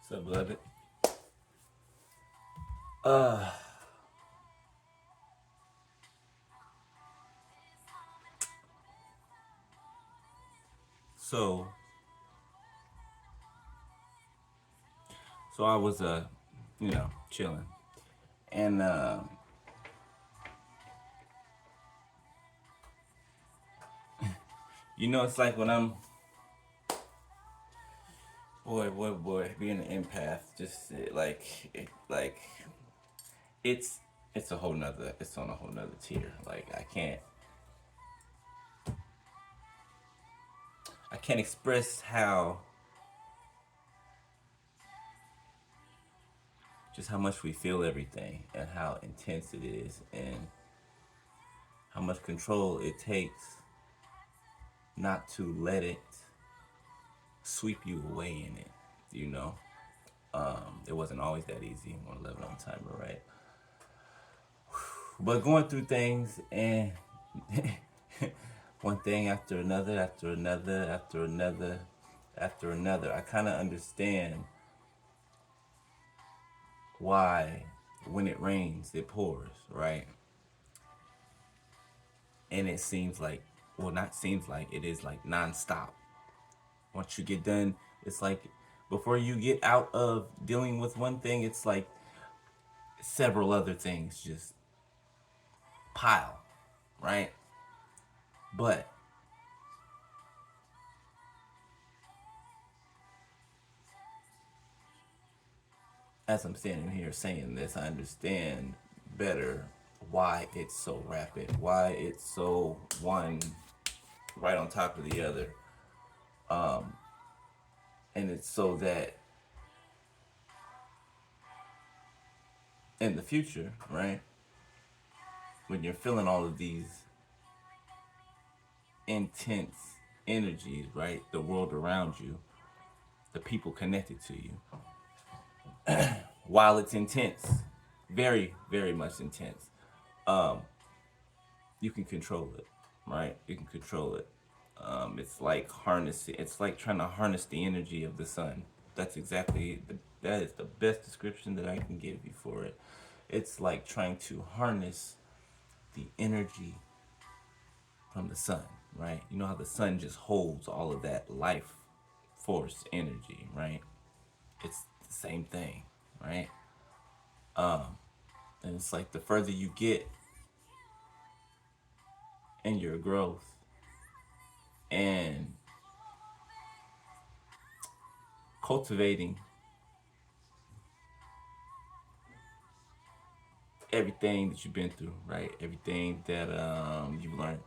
So, beloved. Uh, so, so I was, chilling, and it's like when I'm, boy, being an empath, just it's, it's on a whole nother tier. Like I can't express just how much we feel everything and how intense it is and how much control it takes not to let it sweep you away in it. You know, it wasn't always that easy. I want to live it on timer, right? But going through things and one thing after another, after another, after another, after another, I kind of understand why when it rains, it pours, right? And it seems like, well, not seems like, it is like nonstop. Once you get done, it's like before you get out of dealing with one thing, it's like several other things just pile, right? But as I'm standing here saying this, I understand better why it's so rapid, why it's so one right on top of the other. And it's so that in the future, right, when you're feeling all of these intense energies, right, the world around you, the people connected to you, while it's intense, very, very much intense, you can control it, right? You can control it. It's like harnessing. It's like trying to harness the energy of the sun. That's exactly that is the best description that I can give you for it. It's like trying to harness the energy from the sun, right? You know how the sun just holds all of that life force energy, right? It's the same thing, right? And it's like the further you get in your growth and cultivating everything that you've been through, right? Everything that you've learned,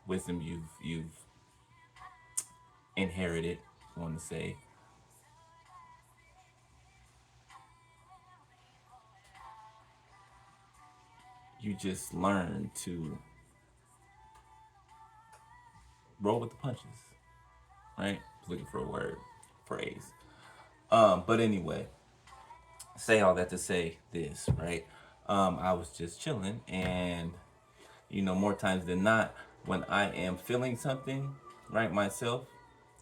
wisdom you've inherited, I want to say, you just learn to roll with the punches, right? Looking for a word, phrase. But anyway, say all that to say this, right? I was just chilling, and more times than not, when I am feeling something, right, myself,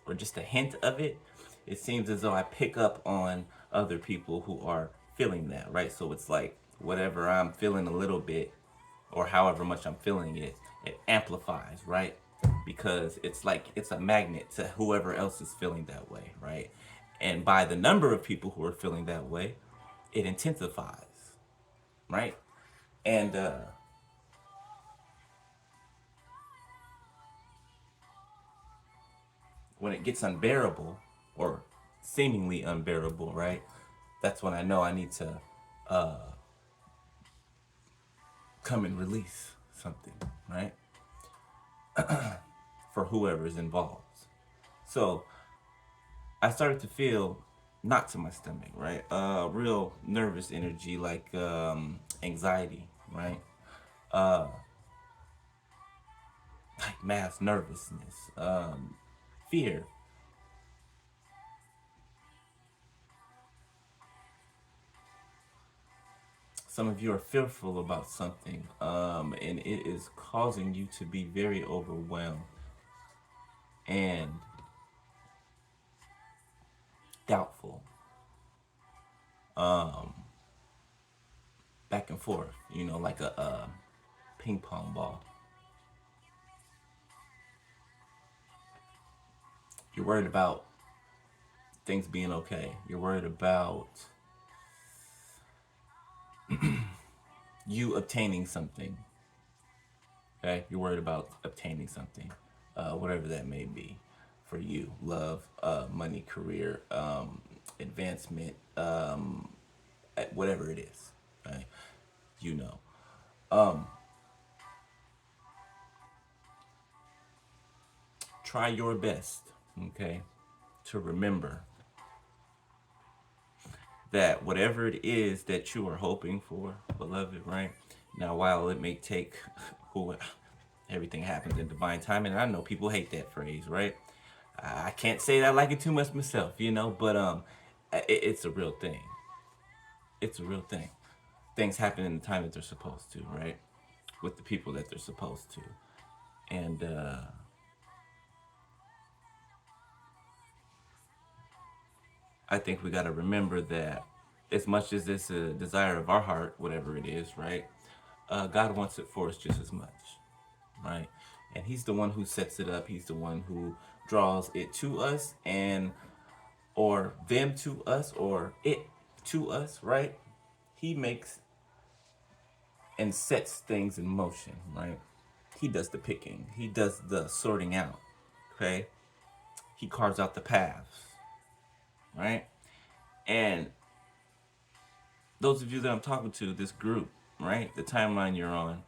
or just a hint of it, it seems as though I pick up on other people who are feeling that, right? So it's like whatever I'm feeling a little bit, or however much I'm feeling it, it amplifies, right? Because it's like it's a magnet to whoever else is feeling that way, right? And by the number of people who are feeling that way, it intensifies, right? And when it gets unbearable or seemingly unbearable, right? That's when I know I need to come and release something, right? For whoever is involved. So I started to feel knots in my stomach, right? Real nervous energy, like anxiety, right? Like mass nervousness, fear. Some of you are fearful about something, and it is causing you to be very overwhelmed and doubtful, um, back and forth, like a ping pong ball. You're worried about things being okay. You're worried about you obtaining something. Okay, you're worried about obtaining something, whatever that may be for you. Love, money, career, advancement, whatever it is. Right? You know. Um, Try your best. Okay, to remember that whatever it is that you are hoping for, beloved, right? Now, while it may take who everything happens in divine timing, and I know people hate that phrase, right? I can't say that I like it too much myself, but it's a real thing. It's a real thing. Things happen in the time that they're supposed to, right? With the people that they're supposed to. And I think we got to remember that as much as it's a desire of our heart, whatever it is, right? God wants it for us just as much, right? And He's the one who sets it up. He's the one who draws it to us, and or them to us, or it to us, right? He makes and sets things in motion, right? He does the picking. He does the sorting out, okay? He carves out the paths, right? And those of you that I'm talking to, this group, right? The timeline you're on,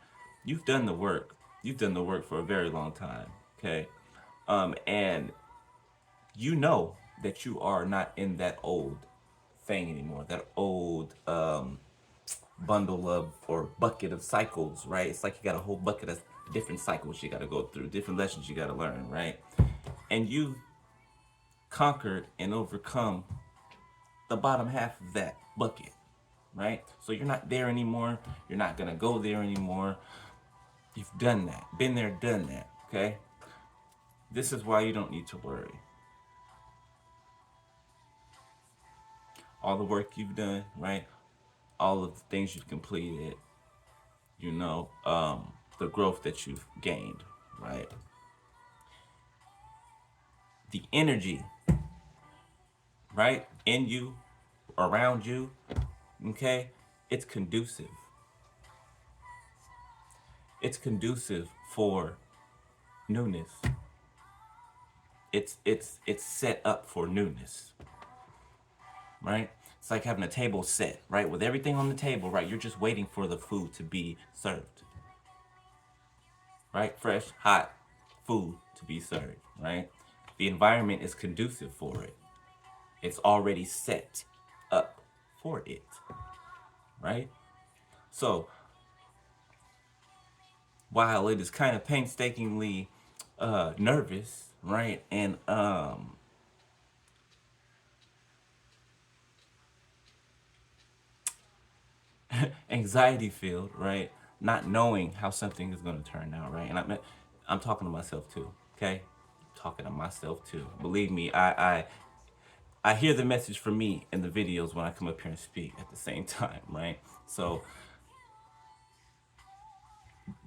you've done the work. You've done the work for a very long time, okay? And you know that you are not in that old thing anymore, that old bundle of or bucket of cycles, right? It's like you got a whole bucket of different cycles you got to go through, different lessons you got to learn, right? And you conquered and overcome the bottom half of that bucket, right? So you're not there anymore. You're not going to go there anymore. You've done that, been there, done that, okay? This is why you don't need to worry. All the work you've done, right? All of the things you've completed, the growth that you've gained, right? The energy, right, in you, around you, okay? It's conducive. It's conducive for newness. It's set up for newness, right? It's like having a table set, right? With everything on the table, right? You're just waiting for the food to be served, right? Fresh, hot food to be served, right? The environment is conducive for it. It's already set up for it, right? So while it is kind of painstakingly nervous, right, and anxiety filled, right, not knowing how something is going to turn out, right, and I'm talking to myself too, okay, talking to myself too. Believe me, I hear the message from me in the videos when I come up here and speak at the same time, right? So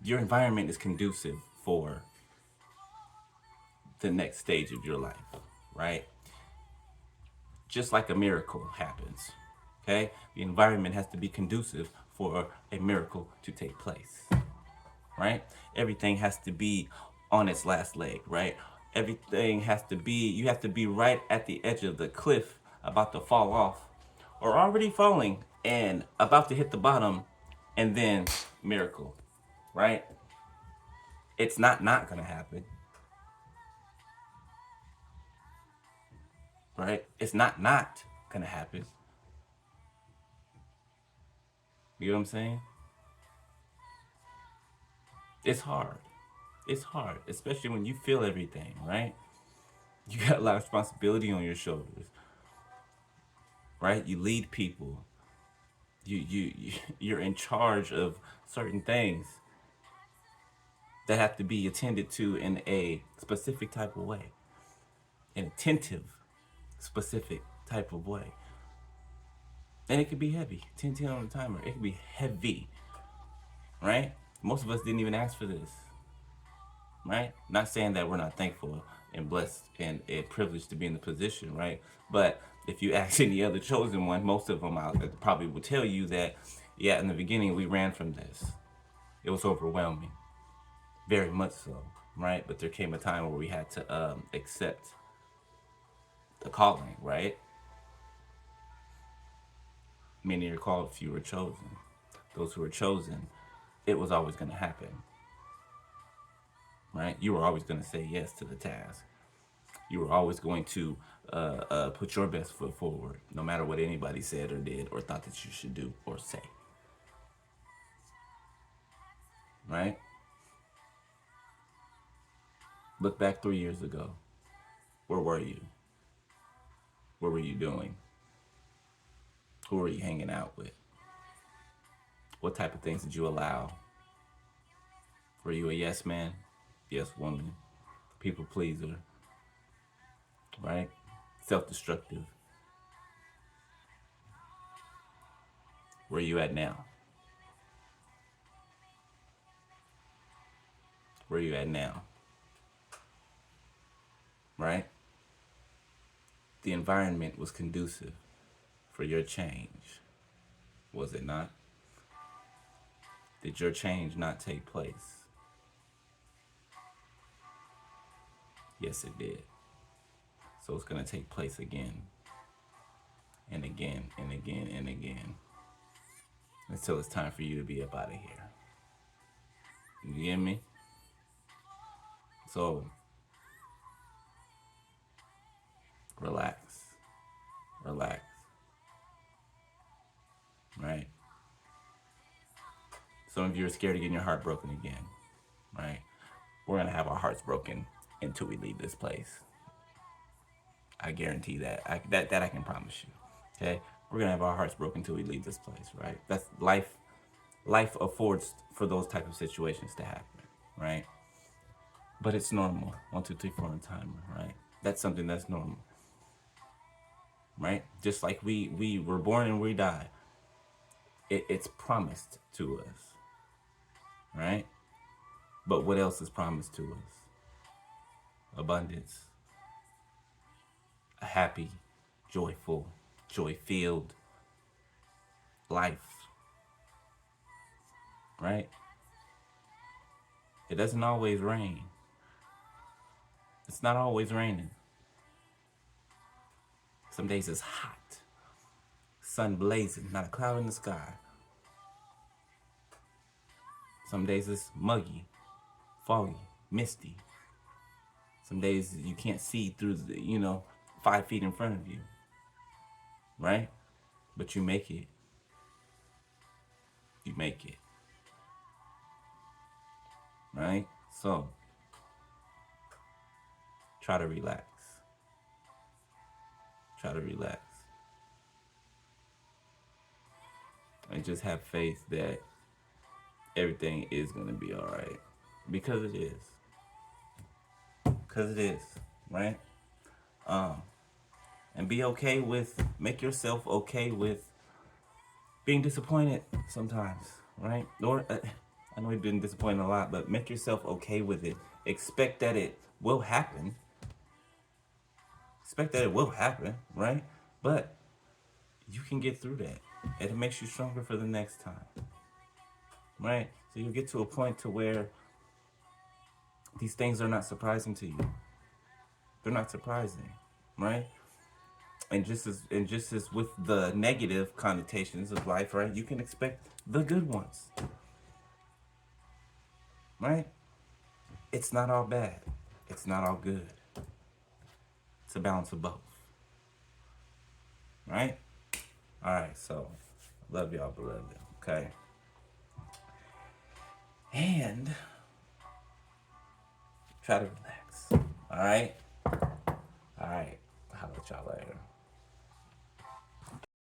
your environment is conducive for the next stage of your life, right? Just like a miracle happens, okay? The environment has to be conducive for a miracle to take place, right? Everything has to be on its last leg, right? Everything has to be, you have to be right at the edge of the cliff, about to fall off, or already falling and about to hit the bottom, and then miracle, right? It's not gonna happen, right? It's not gonna happen. You know what I'm saying? It's hard. It's hard, especially when you feel everything, right? You got a lot of responsibility on your shoulders, right? You lead people. You're in charge of certain things that have to be attended to in a specific type of way, an attentive, specific type of way. And it could be heavy. 10-10 on the timer. It could be heavy, right? Most of us didn't even ask for this, right? Not saying that we're not thankful and blessed and privileged to be in the position, right? But if you ask any other chosen one, most of them out there probably will tell you that, yeah, in the beginning we ran from this. It was overwhelming, very much so, right? But there came a time where we had to accept the calling, right? Many are called, few are chosen. Those who are chosen, it was always going to happen, right? You were always going to say yes to the task. You were always going to put your best foot forward, no matter what anybody said or did or thought that you should do or say, right? Look back 3 years ago. Where were you? What were you doing? Who were you hanging out with? What type of things did you allow? Were you a yes man? Yes woman? People pleaser? Right? Self-destructive? Where you at now? Where you at now? Right? The environment was conducive for your change, was it not? Did your change not take place? Yes, it did. So it's going to take place again and again and again and again until it's time for you to be up out of here. You get me? So relax, relax, right? Some of you are scared of getting your heart broken again, right? We're going to have our hearts broken until we leave this place. I guarantee that. That I can promise you. Okay? We're going to have our hearts broken until we leave this place, right? That's life. Life affords for those type of situations to happen, right? But it's normal. 1, 2, 3, 4 on timer, right? That's something that's normal, right? Just like we were born and we die. It's promised to us, right? But what else is promised to us? Abundance, a happy, joyful, joy-filled life, right? It doesn't always rain. It's not always raining. Some days it's hot, sun blazing, not a cloud in the sky. Some days it's muggy, foggy, misty. Some days you can't see through the, 5 feet in front of you, right? But you make it. You make it, right? So try to relax. Try to relax. And just have faith that everything is going to be all right. Because it is. Because it is, right? And be okay with, make yourself okay with being disappointed sometimes, right? Or, I know you've been disappointed a lot, but make yourself okay with it. Expect that it will happen. Expect that it will happen, right? But you can get through that. And it makes you stronger for the next time, right? So you'll get to a point to where these things are not surprising to you. They're not surprising, right? And just as with the negative connotations of life, right? You can expect the good ones, right? It's not all bad. It's not all good. It's a balance of both, right? All right, so love y'all, beloved. Okay, and try to relax. All right, all right. I'll let y'all later.